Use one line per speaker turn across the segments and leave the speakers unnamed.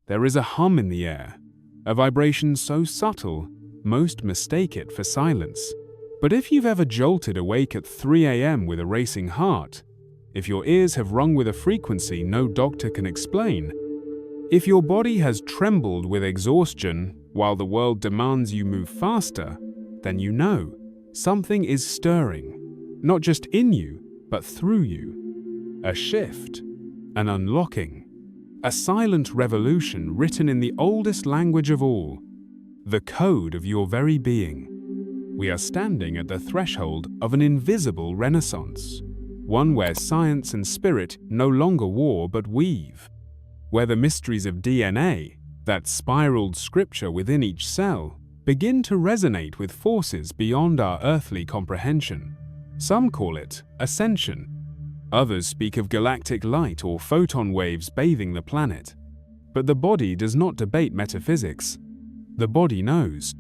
There is a hum in the air, a vibration so subtle, most mistake it for silence. But if you've ever jolted awake at 3 a.m. with a racing heart, if your ears have rung with a frequency no doctor can explain, if your body has trembled with exhaustion while the world demands you move faster, then you know something is stirring, not just in you, but through you. A shift, an unlocking, a silent revolution written in the oldest language of all, the code of your very being. We are standing at the threshold of an invisible renaissance, one where science and spirit no longer war but weave, where the mysteries of DNA, that spiraled scripture within each cell, begin to resonate with forces beyond our earthly comprehension. Some call it ascension. Others speak of galactic light or photon waves bathing the planet. But the body does not debate metaphysics. The body knows.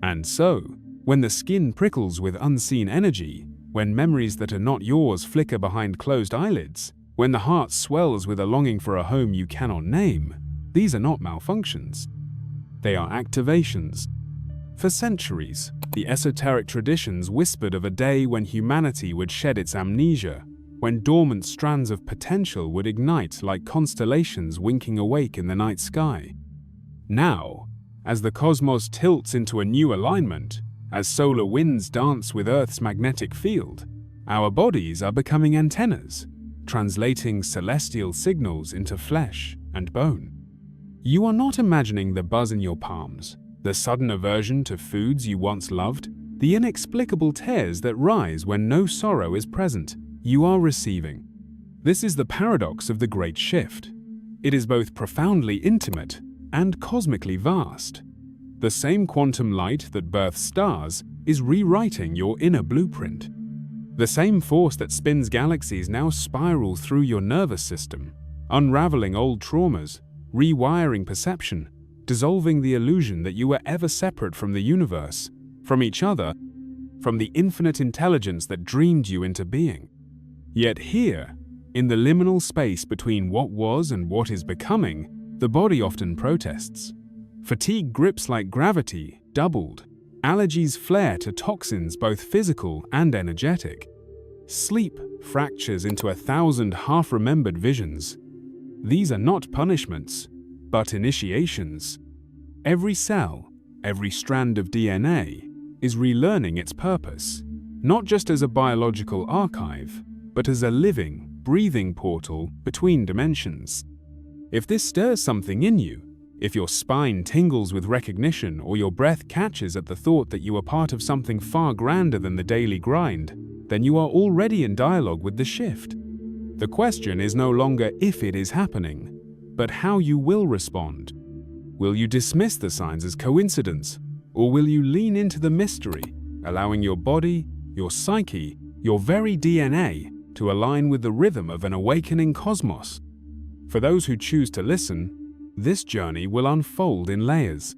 And so, when the skin prickles with unseen energy, when memories that are not yours flicker behind closed eyelids, when the heart swells with a longing for a home you cannot name, these are not malfunctions. They are activations. For centuries, the esoteric traditions whispered of a day when humanity would shed its amnesia, when dormant strands of potential would ignite like constellations winking awake in the night sky. Now, as the cosmos tilts into a new alignment, as solar winds dance with Earth's magnetic field, our bodies are becoming antennas, translating celestial signals into flesh and bone. You are not imagining the buzz in your palms, the sudden aversion to foods you once loved, the inexplicable tears that rise when no sorrow is present. You are receiving. This is the paradox of the Great Shift. It is both profoundly intimate and cosmically vast. The same quantum light that births stars is rewriting your inner blueprint. The same force that spins galaxies now spiral through your nervous system, unraveling old traumas, rewiring perception, dissolving the illusion that you were ever separate from the universe, from each other, from the infinite intelligence that dreamed you into being. Yet here, in the liminal space between what was and what is becoming, the body often protests. Fatigue grips like gravity, doubled. Allergies flare to toxins both physical and energetic. Sleep fractures into 1,000 half-remembered visions. These are not punishments, but initiations. Every cell, every strand of DNA, is relearning its purpose, not just as a biological archive, but as a living, breathing portal between dimensions. If this stirs something in you, if your spine tingles with recognition or your breath catches at the thought that you are part of something far grander than the daily grind, then you are already in dialogue with the shift. The question is no longer if it is happening, but how you will respond. Will you dismiss the signs as coincidence, or will you lean into the mystery, allowing your body, your psyche, your very DNA to align with the rhythm of an awakening cosmos? For those who choose to listen, this journey will unfold in layers.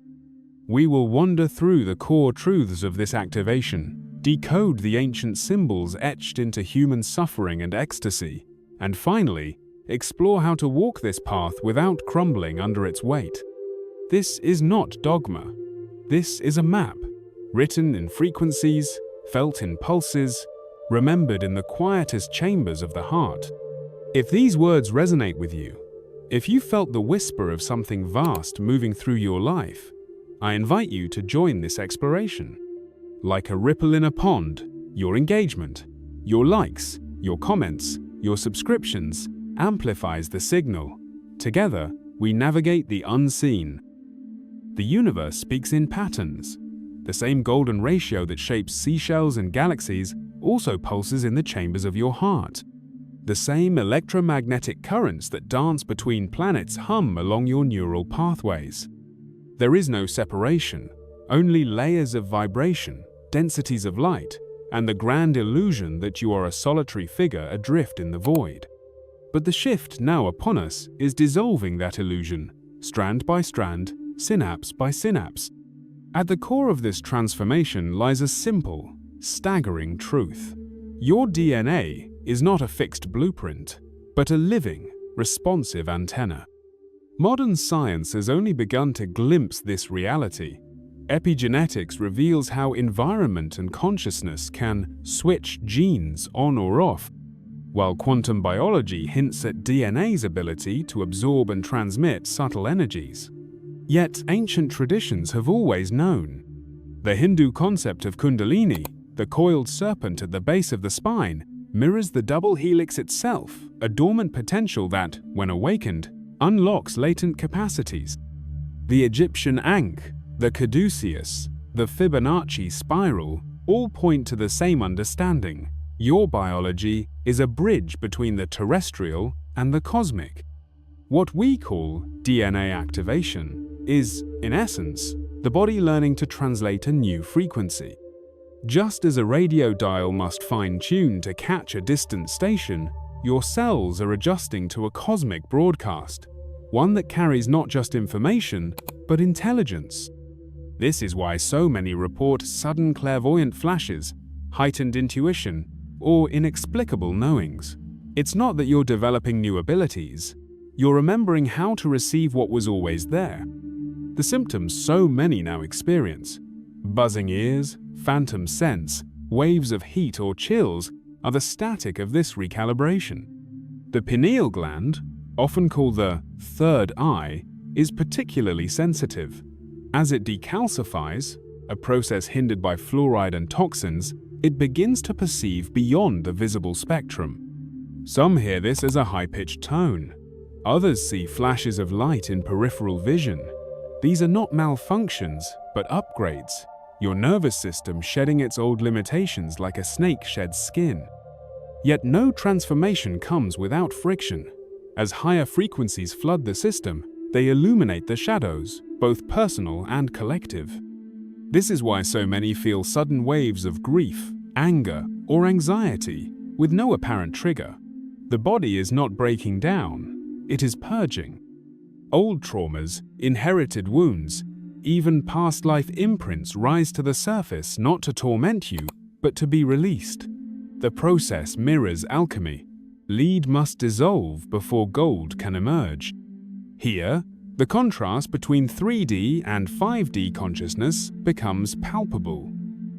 We will wander through the core truths of this activation, decode the ancient symbols etched into human suffering and ecstasy, and finally, explore how to walk this path without crumbling under its weight. This is not dogma. This is a map, written in frequencies, felt in pulses, remembered in the quietest chambers of the heart. If these words resonate with you, if you felt the whisper of something vast moving through your life, I invite you to join this exploration. Like a ripple in a pond, your engagement, your likes, your comments, your subscriptions amplifies the signal. Together, we navigate the unseen. The universe speaks in patterns. The same golden ratio that shapes seashells and galaxies also pulses in the chambers of your heart. The same electromagnetic currents that dance between planets hum along your neural pathways. There is no separation, only layers of vibration, densities of light, and the grand illusion that you are a solitary figure adrift in the void. But the shift now upon us is dissolving that illusion, strand by strand, synapse by synapse. At the core of this transformation lies a simple, staggering truth. Your DNA is not a fixed blueprint, but a living, responsive antenna. Modern science has only begun to glimpse this reality. Epigenetics reveals how environment and consciousness can switch genes on or off, while quantum biology hints at DNA's ability to absorb and transmit subtle energies. Yet ancient traditions have always known. The Hindu concept of Kundalini, the coiled serpent at the base of the spine, mirrors the double helix itself, a dormant potential that, when awakened, unlocks latent capacities. The Egyptian Ankh, the caduceus, the Fibonacci spiral all point to the same understanding. Your biology is a bridge between the terrestrial and the cosmic. What we call DNA activation is, in essence, the body learning to translate a new frequency. Just as a radio dial must fine-tune to catch a distant station, your cells are adjusting to a cosmic broadcast, one that carries not just information, but intelligence. This is why so many report sudden clairvoyant flashes, heightened intuition, or inexplicable knowings. It's not that you're developing new abilities, you're remembering how to receive what was always there. The symptoms so many now experience, buzzing ears, phantom sense, waves of heat or chills, are the static of this recalibration. The pineal gland, often called the third eye, is particularly sensitive. As it decalcifies, a process hindered by fluoride and toxins, it begins to perceive beyond the visible spectrum. Some hear this as a high-pitched tone. Others see flashes of light in peripheral vision. These are not malfunctions, but upgrades. Your nervous system shedding its old limitations like a snake sheds skin. Yet no transformation comes without friction. As higher frequencies flood the system, they illuminate the shadows, both personal and collective. This is why so many feel sudden waves of grief, anger, or anxiety, with no apparent trigger. The body is not breaking down, it is purging. Old traumas, inherited wounds, even past life imprints rise to the surface not to torment you, but to be released. The process mirrors alchemy. Lead must dissolve before gold can emerge. Here, the contrast between 3D and 5D consciousness becomes palpable.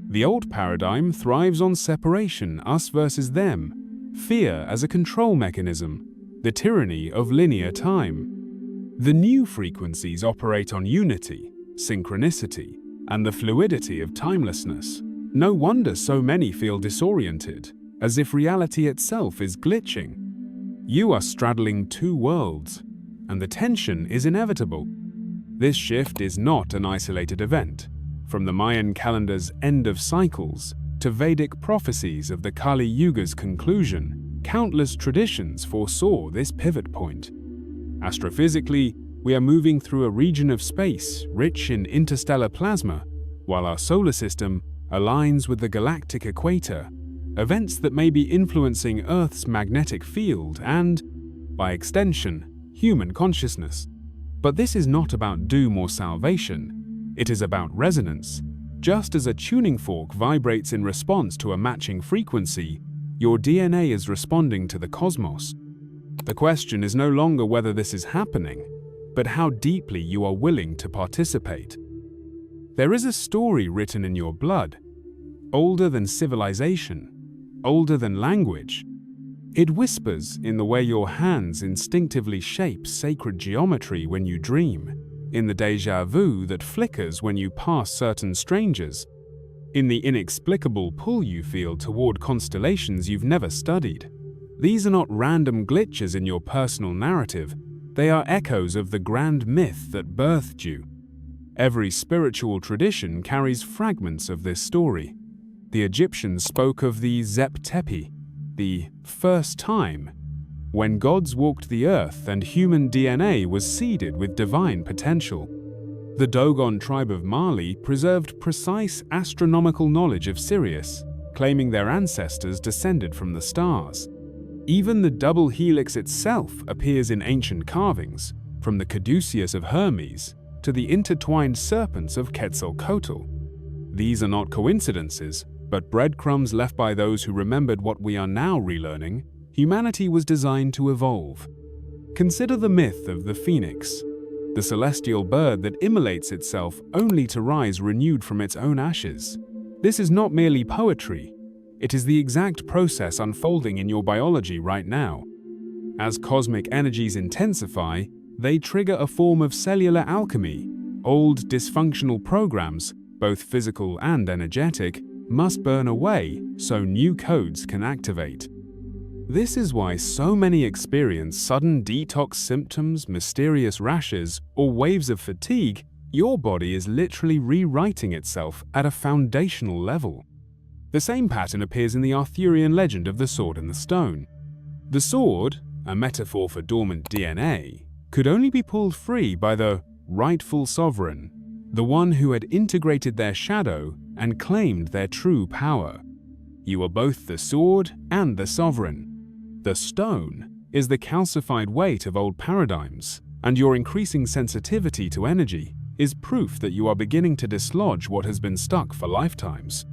The old paradigm thrives on separation, us versus them, fear as a control mechanism, the tyranny of linear time. The new frequencies operate on unity, synchronicity, and the fluidity of timelessness. No wonder so many feel disoriented, as if reality itself is glitching. You are straddling two worlds, and the tension is inevitable. This shift is not an isolated event. From the Mayan calendar's end of cycles to Vedic prophecies of the Kali Yuga's conclusion, countless traditions foresaw this pivot point. Astrophysically, we are moving through a region of space rich in interstellar plasma, while our solar system aligns with the galactic equator, events that may be influencing Earth's magnetic field and, by extension, human consciousness. But this is not about doom or salvation, it is about resonance. Just as a tuning fork vibrates in response to a matching frequency, your DNA is responding to the cosmos. The question is no longer whether this is happening, but how deeply you are willing to participate. There is a story written in your blood, older than civilization, older than language. It whispers in the way your hands instinctively shape sacred geometry when you dream, in the déjà vu that flickers when you pass certain strangers, in the inexplicable pull you feel toward constellations you've never studied. These are not random glitches in your personal narrative, they are echoes of the grand myth that birthed you. Every spiritual tradition carries fragments of this story. The Egyptians spoke of the Zep Tepi, the first time, when gods walked the earth and human DNA was seeded with divine potential. The Dogon tribe of Mali preserved precise astronomical knowledge of Sirius, claiming their ancestors descended from the stars. Even the double helix itself appears in ancient carvings, from the caduceus of Hermes to the intertwined serpents of Quetzalcoatl. These are not coincidences, but breadcrumbs left by those who remembered what we are now relearning. Humanity was designed to evolve. Consider the myth of the phoenix, the celestial bird that immolates itself only to rise renewed from its own ashes. This is not merely poetry, it is the exact process unfolding in your biology right now. As cosmic energies intensify, they trigger a form of cellular alchemy. Old, dysfunctional programs, both physical and energetic, must burn away so new codes can activate. This is why so many experience sudden detox symptoms, mysterious rashes, or waves of fatigue. Your body is literally rewriting itself at a foundational level. The same pattern appears in the Arthurian legend of the sword and the stone. The sword, a metaphor for dormant DNA, could only be pulled free by the rightful sovereign, the one who had integrated their shadow and claimed their true power. You are both the sword and the sovereign. The stone is the calcified weight of old paradigms, and your increasing sensitivity to energy is proof that you are beginning to dislodge what has been stuck for lifetimes.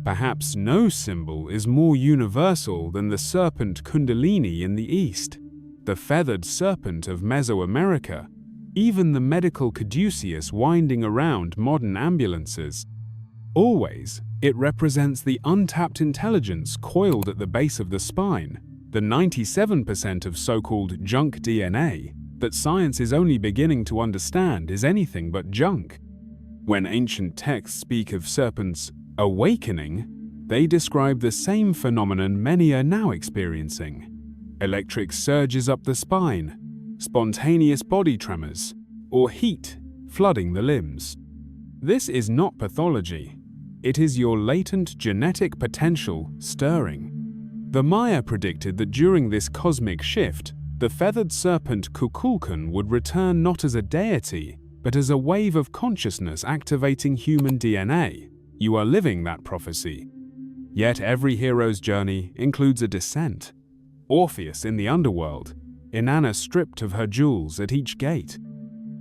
Perhaps no symbol is more universal than the serpent Kundalini in the East, the feathered serpent of Mesoamerica, even the medical caduceus winding around modern ambulances. Always, it represents the untapped intelligence coiled at the base of the spine, the 97% of so-called junk DNA that science is only beginning to understand is anything but junk. When ancient texts speak of serpents awakening, they describe the same phenomenon many are now experiencing: electric surges up the spine, spontaneous body tremors, or heat flooding the limbs. This is not pathology. It is your latent genetic potential stirring. The Maya predicted that during this cosmic shift, the feathered serpent Kukulkan would return not as a deity, but as a wave of consciousness activating human DNA. You are living that prophecy. Yet every hero's journey includes a descent. Orpheus in the underworld, Inanna stripped of her jewels at each gate.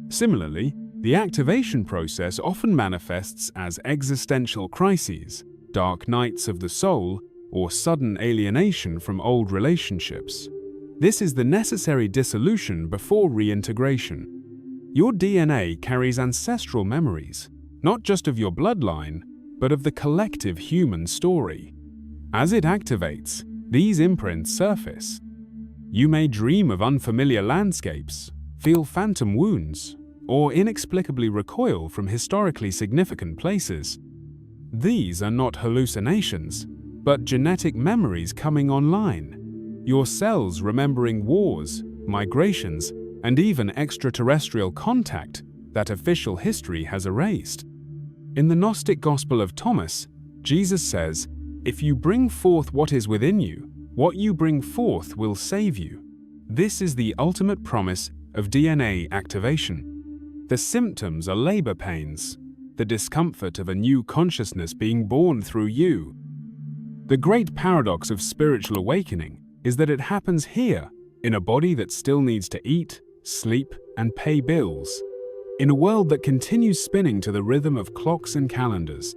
Similarly, the activation process often manifests as existential crises, dark nights of the soul, or sudden alienation from old relationships. This is the necessary dissolution before reintegration. Your DNA carries ancestral memories, not just of your bloodline, but of the collective human story. As it activates, these imprints surface. You may dream of unfamiliar landscapes, feel phantom wounds, or inexplicably recoil from historically significant places. These are not hallucinations, but genetic memories coming online. Your cells remembering wars, migrations, and even extraterrestrial contact that official history has erased. In the Gnostic Gospel of Thomas, Jesus says, "If you bring forth what is within you, what you bring forth will save you." This is the ultimate promise of DNA activation. The symptoms are labor pains, the discomfort of a new consciousness being born through you. The great paradox of spiritual awakening is that it happens here, in a body that still needs to eat, sleep, and pay bills, in a world that continues spinning to the rhythm of clocks and calendars.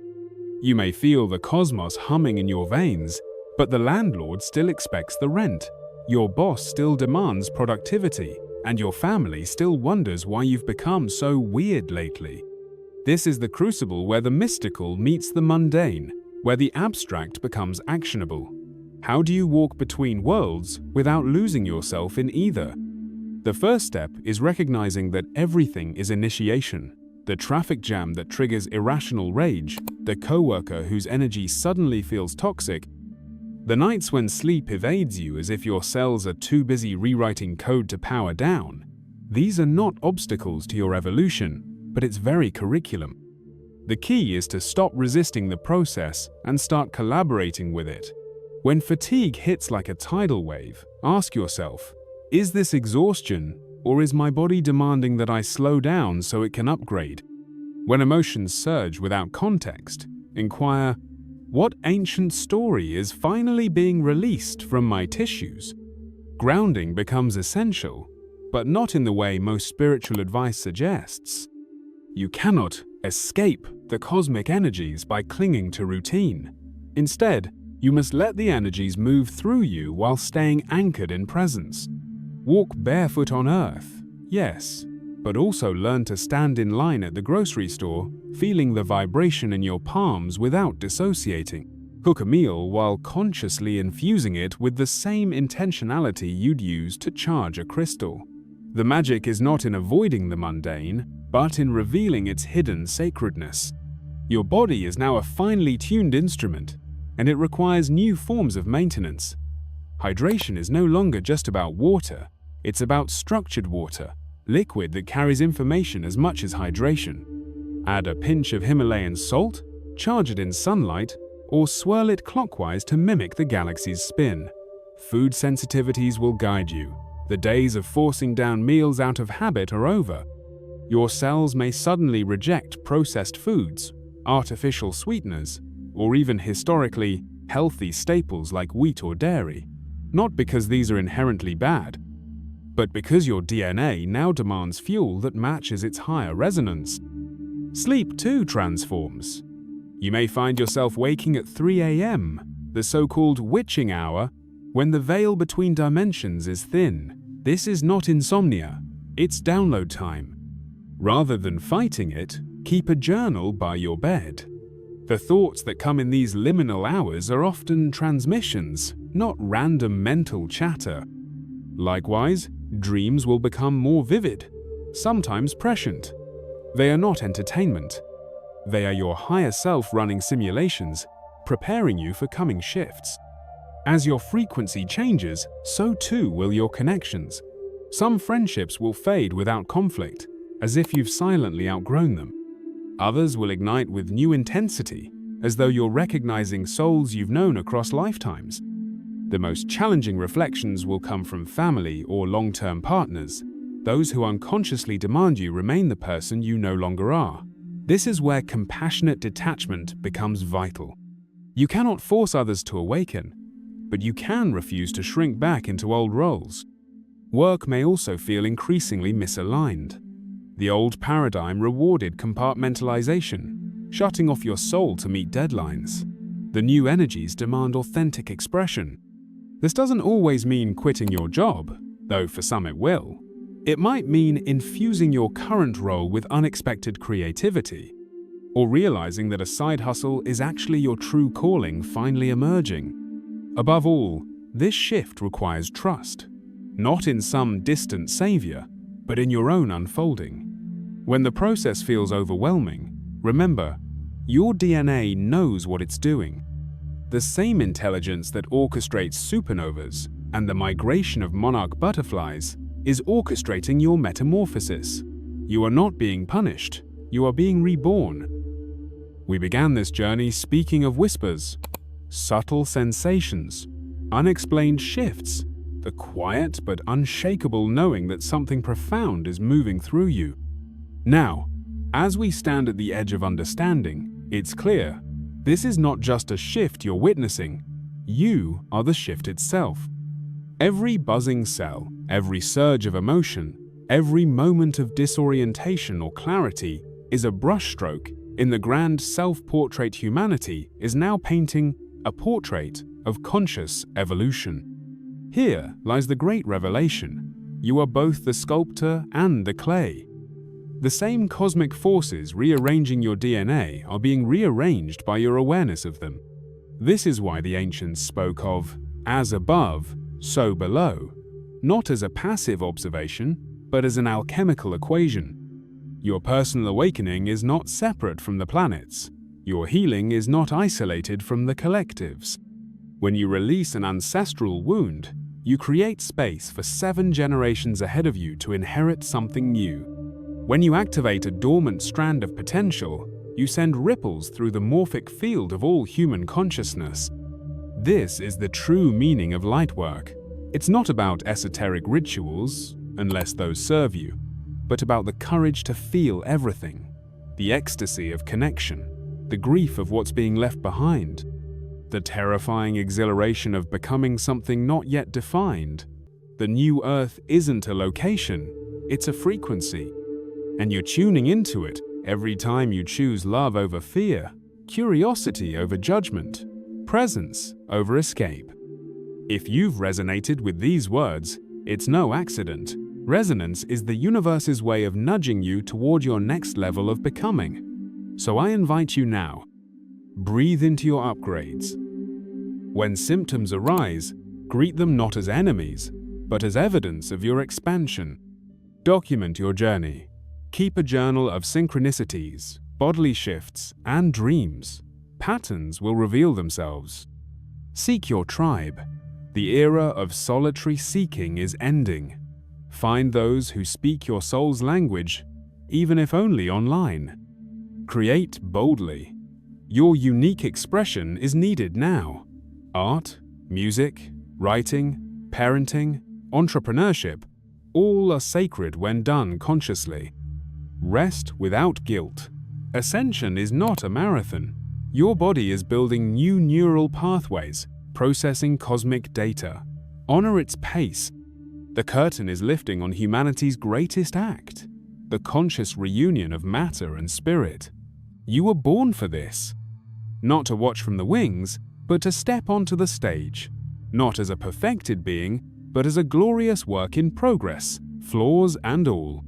You may feel the cosmos humming in your veins, but the landlord still expects the rent, your boss still demands productivity, and your family still wonders why you've become so weird lately. This is the crucible where the mystical meets the mundane, where the abstract becomes actionable. How do you walk between worlds without losing yourself in either? The first step is recognizing that everything is initiation. The traffic jam that triggers irrational rage, the coworker whose energy suddenly feels toxic, the nights when sleep evades you as if your cells are too busy rewriting code to power down. These are not obstacles to your evolution, but its very curriculum. The key is to stop resisting the process and start collaborating with it. When fatigue hits like a tidal wave, ask yourself, is this exhaustion, or is my body demanding that I slow down so it can upgrade? When emotions surge without context, inquire, what ancient story is finally being released from my tissues? Grounding becomes essential, but not in the way most spiritual advice suggests. You cannot escape the cosmic energies by clinging to routine. Instead, you must let the energies move through you while staying anchored in presence. Walk barefoot on earth, yes, but also learn to stand in line at the grocery store, feeling the vibration in your palms without dissociating. Cook a meal while consciously infusing it with the same intentionality you'd use to charge a crystal. The magic is not in avoiding the mundane, but in revealing its hidden sacredness. Your body is now a finely tuned instrument, and it requires new forms of maintenance. Hydration is no longer just about water, it's about structured water, liquid that carries information as much as hydration. Add a pinch of Himalayan salt, charge it in sunlight, or swirl it clockwise to mimic the galaxy's spin. Food sensitivities will guide you. The days of forcing down meals out of habit are over. Your cells may suddenly reject processed foods, artificial sweeteners, or even historically healthy staples like wheat or dairy, not because these are inherently bad, but because your DNA now demands fuel that matches its higher resonance. Sleep too transforms. You may find yourself waking at 3 a.m., the so-called witching hour, when the veil between dimensions is thin. This is not insomnia, it's download time. Rather than fighting it, keep a journal by your bed. The thoughts that come in these liminal hours are often transmissions, not random mental chatter. Likewise, dreams will become more vivid, sometimes prescient. They are not entertainment. They are your higher self running simulations, preparing you for coming shifts. As your frequency changes, so too will your connections. Some friendships will fade without conflict, as if you've silently outgrown them. Others will ignite with new intensity, as though you're recognizing souls you've known across lifetimes. The most challenging reflections will come from family or long-term partners, those who unconsciously demand you remain the person you no longer are. This is where compassionate detachment becomes vital. You cannot force others to awaken, but you can refuse to shrink back into old roles. Work may also feel increasingly misaligned. The old paradigm rewarded compartmentalization, shutting off your soul to meet deadlines. The new energies demand authentic expression. This doesn't always mean quitting your job, though for some it will. It might mean infusing your current role with unexpected creativity, or realizing that a side hustle is actually your true calling finally emerging. Above all, this shift requires trust, not in some distant savior, but in your own unfolding. When the process feels overwhelming, remember, your DNA knows what it's doing. The same intelligence that orchestrates supernovas and the migration of monarch butterflies is orchestrating your metamorphosis. You are not being punished, you are being reborn. We began this journey speaking of whispers, subtle sensations, unexplained shifts, the quiet but unshakable knowing that something profound is moving through you. Now, as we stand at the edge of understanding, it's clear, this is not just a shift you're witnessing, you are the shift itself. Every buzzing cell, every surge of emotion, every moment of disorientation or clarity is a brushstroke in the grand self-portrait humanity is now painting a portrait of conscious evolution. Here lies the great revelation. You are both the sculptor and the clay. The same cosmic forces rearranging your DNA are being rearranged by your awareness of them. This is why the ancients spoke of as above, so below, not as a passive observation, but as an alchemical equation. Your personal awakening is not separate from the planets. Your healing is not isolated from the collectives. When you release an ancestral wound, you create space for 7 generations ahead of you to inherit something new. When you activate a dormant strand of potential, you send ripples through the morphic field of all human consciousness. This is the true meaning of light work. It's not about esoteric rituals, unless those serve you, but about the courage to feel everything, the ecstasy of connection, the grief of what's being left behind, the terrifying exhilaration of becoming something not yet defined. The new Earth isn't a location, it's a frequency, and you're tuning into it every time you choose love over fear, curiosity over judgment, presence over escape. If you've resonated with these words, It's no accident. Resonance is the universe's way of nudging you toward your next level of becoming. So I invite you now. Breathe into your upgrades. When symptoms arise, greet them not as enemies, but as evidence of your expansion. Document your journey. Keep a journal of synchronicities, bodily shifts, and dreams. Patterns will reveal themselves. Seek your tribe. The era of solitary seeking is ending. Find those who speak your soul's language, even if only online. Create boldly. Your unique expression is needed now. Art, music, writing, parenting, entrepreneurship, all are sacred when done consciously. Rest without guilt. Ascension is not a marathon. Your body is building new neural pathways, processing cosmic data. Honor its pace. The curtain is lifting on humanity's greatest act, the conscious reunion of matter and spirit. You were born for this. Not to watch from the wings, but to step onto the stage. Not as a perfected being, but as a glorious work in progress, flaws and all.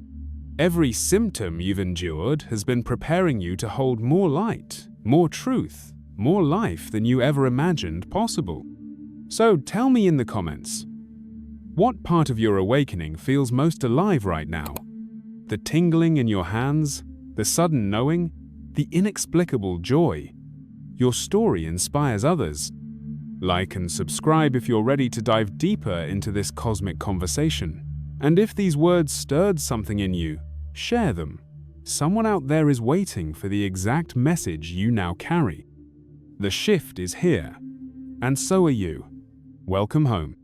Every symptom you've endured has been preparing you to hold more light, more truth, more life than you ever imagined possible. So tell me in the comments, what part of your awakening feels most alive right now? The tingling in your hands, the sudden knowing, the inexplicable joy. Your story inspires others. Like and subscribe if you're ready to dive deeper into this cosmic conversation. And if these words stirred something in you, share them. Someone out there is waiting for the exact message you now carry. The shift is here, and so are you. Welcome home.